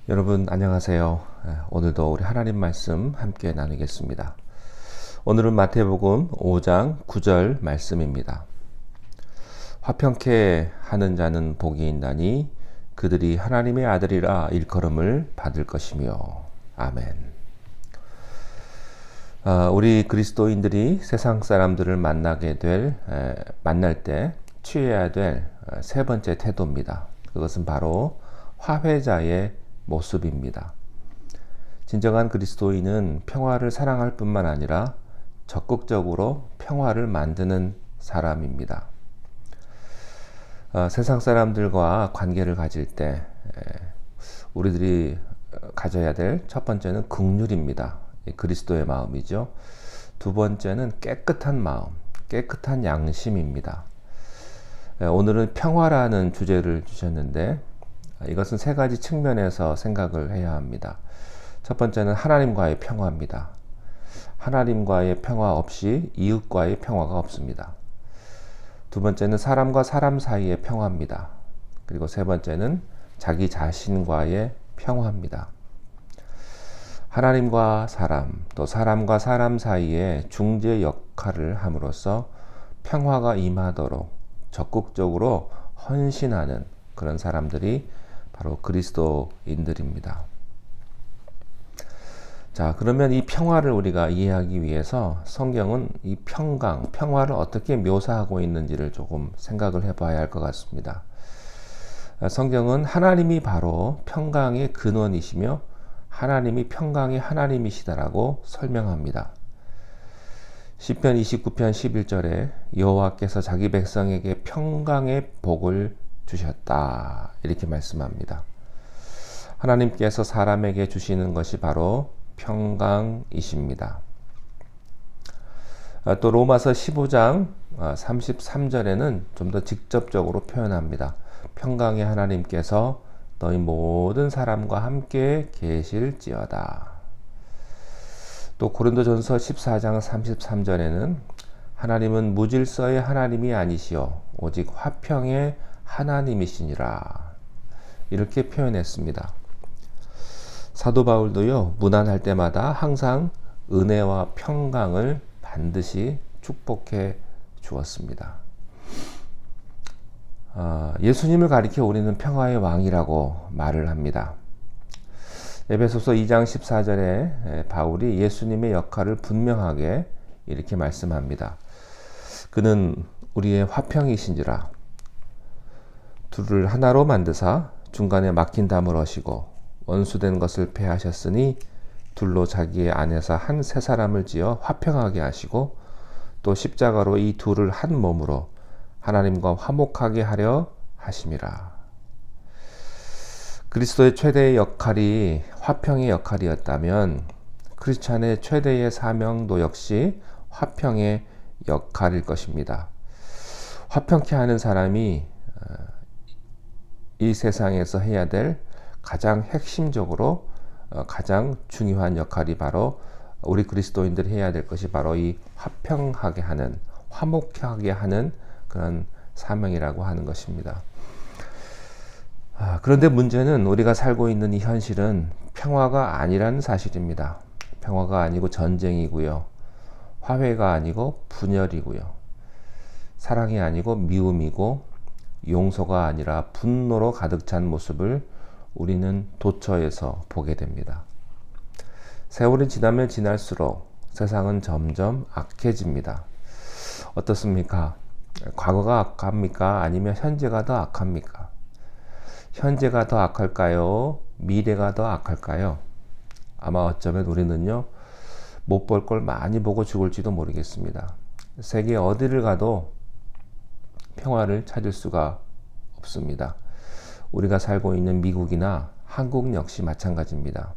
여러분 안녕하세요. 오늘도 우리 하나님 말씀 함께 나누겠습니다. 오늘은 마태복음 5장 9절 말씀입니다. 화평케 하는 자는 복이 있나니 그들이 하나님의 아들이라 일컬음을 받을 것이며. 아멘. 우리 그리스도인들이 세상 사람들을 만날 때 취해야 될 세 번째 태도입니다. 그것은 바로 화해자의 모습입니다. 진정한 그리스도인은 평화를 사랑할 뿐만 아니라 적극적으로 평화를 만드는 사람입니다. 세상 사람들과 관계를 가질 때 우리들이 가져야 될 첫 번째는 긍휼입니다. 그리스도의 마음이죠. 두 번째는 깨끗한 마음, 깨끗한 양심입니다. 오늘은 평화라는 주제를 주셨는데 이것은 세 가지 측면에서 생각을 해야 합니다. 첫 번째는 하나님과의 평화입니다. 하나님과의 평화 없이 이웃과의 평화가 없습니다. 두 번째는 사람과 사람 사이의 평화입니다. 그리고 세 번째는 자기 자신과의 평화입니다. 하나님과 사람, 또 사람과 사람 사이에 중재 역할을 함으로써 평화가 임하도록 적극적으로 헌신하는 그런 사람들이 바로 그리스도인들입니다. 자, 그러면 이 평화를 우리가 이해하기 위해서 성경은 이 평화를 어떻게 묘사하고 있는지를 조금 생각을 해봐야 할 것 같습니다. 성경은 하나님이 바로 평강의 근원이시며 하나님이 평강의 하나님이시다라고 설명합니다. 시편 29편 11절에 여호와께서 자기 백성에게 평강의 복을 주셨다 이렇게 말씀합니다. 하나님께서 사람에게 주시는 것이 바로 평강이십니다. 또 로마서 15장 33절에는 좀 더 직접적으로 표현합니다. 평강의 하나님께서 너희 모든 사람과 함께 계실지어다. 또 고린도전서 14장 33절에는 하나님은 무질서의 하나님이 아니시오 오직 화평의 하나님이시니라 이렇게 표현했습니다. 사도 바울도요 무난할 때마다 항상 은혜와 평강을 반드시 축복해 주었습니다. 예수님을 가리켜 우리는 평화의 왕이라고 말을 합니다. 에베소서 2장 14절에 바울이 예수님의 역할을 분명하게 이렇게 말씀합니다. 그는 우리의 화평이신지라 둘을 하나로 만드사 중간에 막힌 담을 어시고 원수된 것을 패하셨으니 둘로 자기의 안에서 한 새 사람을 지어 화평하게 하시고 또 십자가로 이 둘을 한 몸으로 하나님과 화목하게 하려 하심이라. 그리스도의 최대의 역할이 화평의 역할이었다면 크리스찬의 최대의 사명도 역시 화평의 역할일 것입니다. 화평케 하는 사람이 이 세상에서 해야 될 가장 핵심적으로 가장 중요한 역할이 바로 우리 그리스도인들이 해야 될 것이 바로 이 화평하게 하는 화목하게 하는 그런 사명이라고 하는 것입니다. 그런데 문제는 우리가 살고 있는 이 현실은 평화가 아니라는 사실입니다. 평화가 아니고 전쟁이고요. 화해가 아니고 분열이고요. 사랑이 아니고 미움이고 용서가 아니라 분노로 가득 찬 모습을 우리는 도처에서 보게 됩니다. 세월이 지나면 지날수록 세상은 점점 악해집니다. 어떻습니까? 과거가 악합니까? 아니면 현재가 더 악합니까? 현재가 더 악할까요? 미래가 더 악할까요? 아마 어쩌면 우리는요, 못 볼 걸 많이 보고 죽을지도 모르겠습니다. 세계 어디를 가도 평화를 찾을 수가 없습니다. 우리가 살고 있는 미국이나 한국 역시 마찬가지입니다.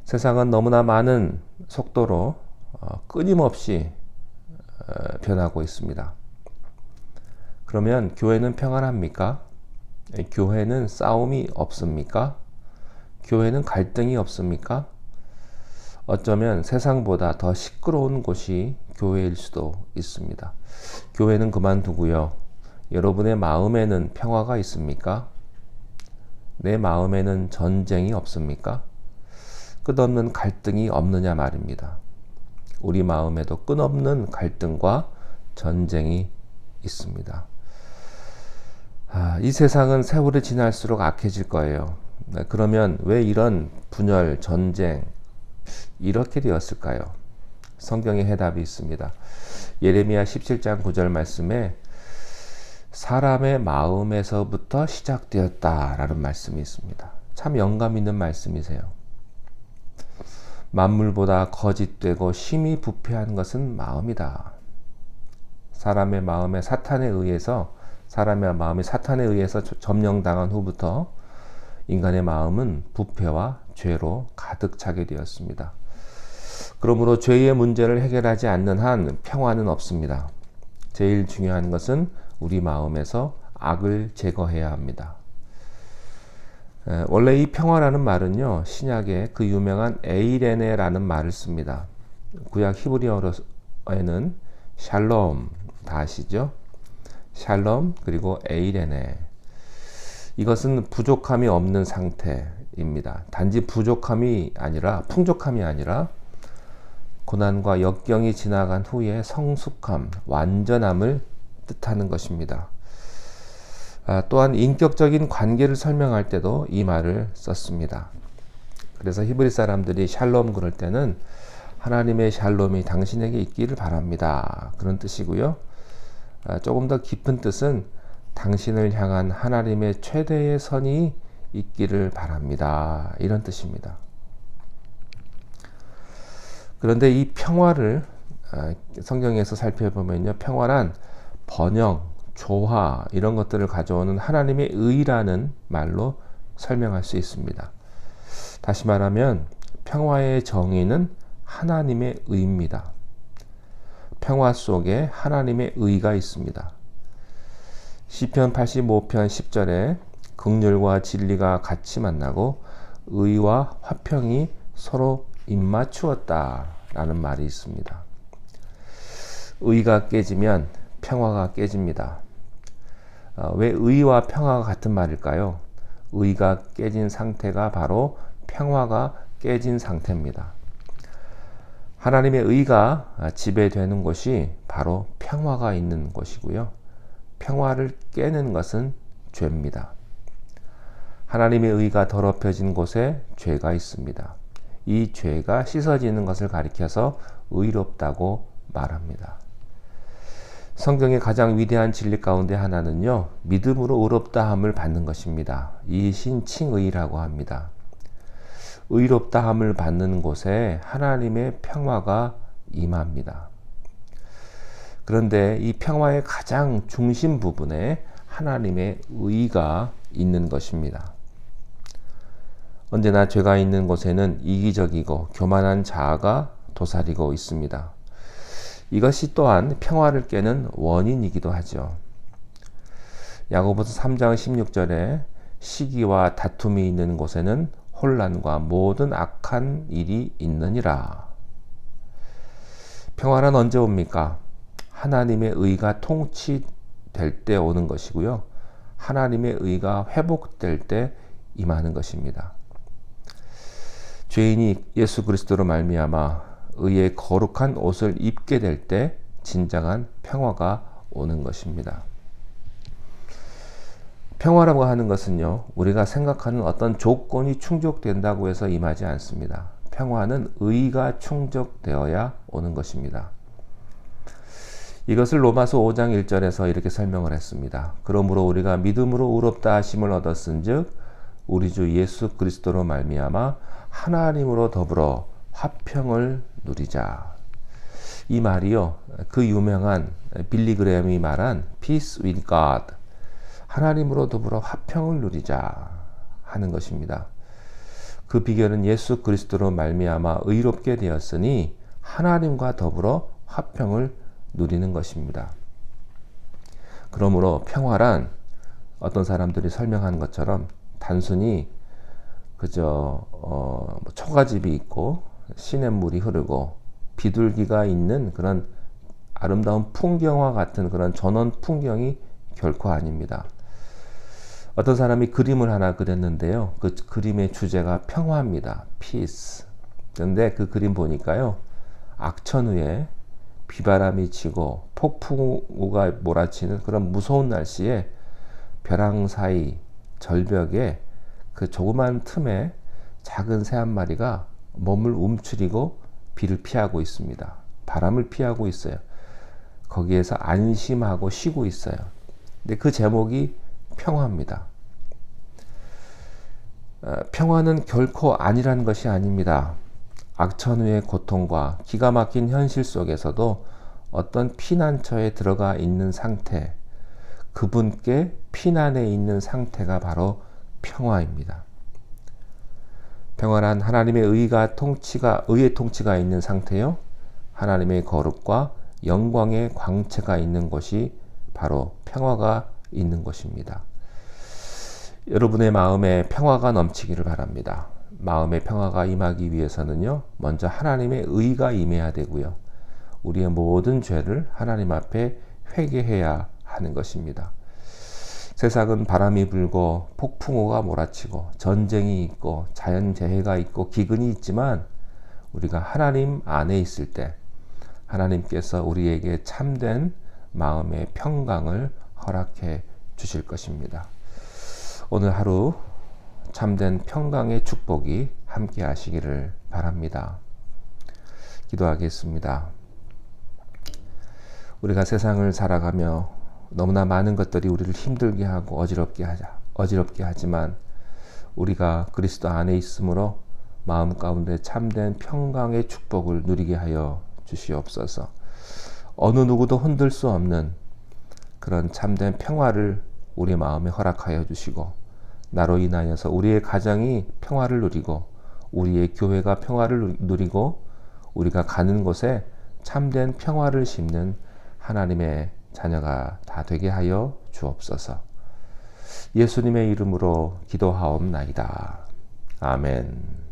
세상은 너무나 많은 속도로 끊임없이 변하고 있습니다. 그러면 교회는 평안합니까? 교회는 싸움이 없습니까? 교회는 갈등이 없습니까? 어쩌면 세상보다 더 시끄러운 곳이 교회일 수도 있습니다. 교회는 그만두고요. 여러분의 마음에는 평화가 있습니까? 내 마음에는 전쟁이 없습니까? 끝없는 갈등이 없느냐 말입니다. 우리 마음에도 끝없는 갈등과 전쟁이 있습니다. 이 세상은 세월이 지날수록 악해질 거예요. 그러면 왜 이런 분열, 전쟁 이렇게 되었을까요? 성경에 해답이 있습니다. 예레미야 17장 9절 말씀에 사람의 마음에서부터 시작되었다라는 말씀이 있습니다. 참 영감 있는 말씀이세요. 만물보다 거짓되고 심히 부패한 것은 마음이다. 사람의 마음이 사탄에 의해서 점령당한 후부터 인간의 마음은 부패와 죄로 가득 차게 되었습니다. 그러므로 죄의 문제를 해결하지 않는 한 평화는 없습니다. 제일 중요한 것은 우리 마음에서 악을 제거해야 합니다. 원래 이 평화라는 말은요, 신약에 그 유명한 에이레네라는 말을 씁니다. 구약 히브리어에는 샬롬, 다 아시죠? 샬롬 그리고 에이레네. 이것은 부족함이 없는 상태입니다. 단지 풍족함이 아니라 고난과 역경이 지나간 후에 성숙함, 완전함을 뜻하는 것입니다. 또한 인격적인 관계를 설명할 때도 이 말을 썼습니다. 그래서 히브리 사람들이 샬롬 그럴 때는 하나님의 샬롬이 당신에게 있기를 바랍니다. 그런 뜻이고요. 조금 더 깊은 뜻은 당신을 향한 하나님의 최대의 선이 있기를 바랍니다. 이런 뜻입니다. 그런데 이 평화를 성경에서 살펴보면요, 평화란 번영, 조화 이런 것들을 가져오는 하나님의 의라는 말로 설명할 수 있습니다. 다시 말하면 평화의 정의는 하나님의 의입니다. 평화 속에 하나님의 의가 있습니다. 시편 85편 10절에 긍휼과 진리가 같이 만나고 의와 화평이 서로 입맞추었다 라는 말이 있습니다. 의가 깨지면 평화가 깨집니다. 왜 의와 평화가 같은 말일까요? 의가 깨진 상태가 바로 평화가 깨진 상태입니다. 하나님의 의가 지배되는 곳이 바로 평화가 있는 곳이고요. 평화를 깨는 것은 죄입니다. 하나님의 의가 더럽혀진 곳에 죄가 있습니다. 이 죄가 씻어지는 것을 가리켜서 의롭다고 말합니다. 성경의 가장 위대한 진리 가운데 하나는요, 믿음으로 의롭다함을 받는 것입니다. 이 신칭의라고 합니다. 의롭다함을 받는 곳에 하나님의 평화가 임합니다. 그런데 이 평화의 가장 중심 부분에 하나님의 의가 있는 것입니다. 언제나 죄가 있는 곳에는 이기적이고 교만한 자아가 도사리고 있습니다. 이것이 또한 평화를 깨는 원인이기도 하죠. 야고보서 3장 16절에 시기와 다툼이 있는 곳에는 혼란과 모든 악한 일이 있느니라. 평화는 언제 옵니까? 하나님의 의가 통치될 때 오는 것이고요. 하나님의 의가 회복될 때 임하는 것입니다. 죄인이 예수 그리스도로 말미암아 의의 거룩한 옷을 입게 될 때 진정한 평화가 오는 것입니다. 평화라고 하는 것은요, 우리가 생각하는 어떤 조건이 충족된다고 해서 임하지 않습니다. 평화는 의가 충족되어야 오는 것입니다. 이것을 로마서 5장 1절에서 이렇게 설명을 했습니다. 그러므로 우리가 믿음으로 의롭다 하심을 얻었은즉 우리 주 예수 그리스도로 말미암아 하나님으로 더불어 화평을 누리자. 이 말이요, 그 유명한 빌리 그레엄이 말한 Peace with God, 하나님으로 더불어 화평을 누리자 하는 것입니다. 그 비결은 예수 그리스도로 말미암아 의롭게 되었으니 하나님과 더불어 화평을 누리는 것입니다. 그러므로 어떤 사람들이 설명하는 것처럼 단순히 그저 초가집이 있고 시냇물이 흐르고 비둘기가 있는 그런 아름다운 풍경과 같은 그런 전원 풍경이 결코 아닙니다. 어떤 사람이 그림을 하나 그렸는데요. 그 그림의 주제가 평화입니다. peace. 그런데 그 그림 보니까요. 악천후에 비바람이 치고 폭풍우가 몰아치는 그런 무서운 날씨에 벼랑 사이 절벽에 그 조그만 틈에 작은 새 한 마리가 몸을 움츠리고 비를 피하고 있습니다. 바람을 피하고 있어요. 거기에서 안심하고 쉬고 있어요. 근데 그 제목이 평화입니다. 평화는 결코 아니라는 것이 아닙니다. 악천후의 고통과 기가 막힌 현실 속에서도 어떤 피난처에 들어가 있는 상태, 그분께 피난해 있는 상태가 바로 평화입니다. 평화란 하나님의 의의 통치가 있는 상태요. 하나님의 거룩과 영광의 광채가 있는 곳이 바로 평화가 있는 것입니다. 여러분의 마음에 평화가 넘치기를 바랍니다. 마음의 평화가 임하기 위해서는요, 먼저 하나님의 의가 임해야 되고요. 우리의 모든 죄를 하나님 앞에 회개해야 하는 것입니다. 세상은 바람이 불고 폭풍우가 몰아치고 전쟁이 있고 자연재해가 있고 기근이 있지만 우리가 하나님 안에 있을 때 하나님께서 우리에게 참된 마음의 평강을 허락해 주실 것입니다. 오늘 하루 참된 평강의 축복이 함께 하시기를 바랍니다. 기도하겠습니다. 우리가 세상을 살아가며 너무나 많은 것들이 우리를 힘들게 하고 어지럽게 하지만 우리가 그리스도 안에 있으므로 마음 가운데 참된 평강의 축복을 누리게 하여 주시옵소서. 어느 누구도 흔들 수 없는 그런 참된 평화를 우리 마음에 허락하여 주시고 나로 인하여서 우리의 가정이 평화를 누리고 우리의 교회가 평화를 누리고 우리가 가는 곳에 참된 평화를 심는 하나님의 자녀가 다 되게 하여 주옵소서. 예수님의 이름으로 기도하옵나이다. 아멘.